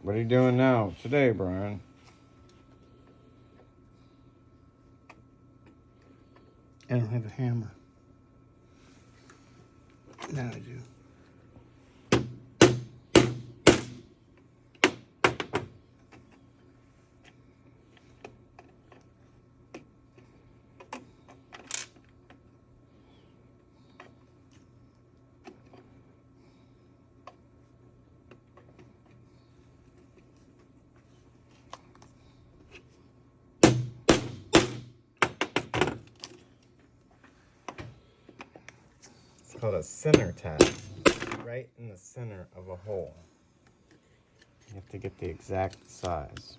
What are you doing now today, Brian? I don't have a hammer. Now I do. It's called a center tap. Right in the center of a hole. You have to get the exact size.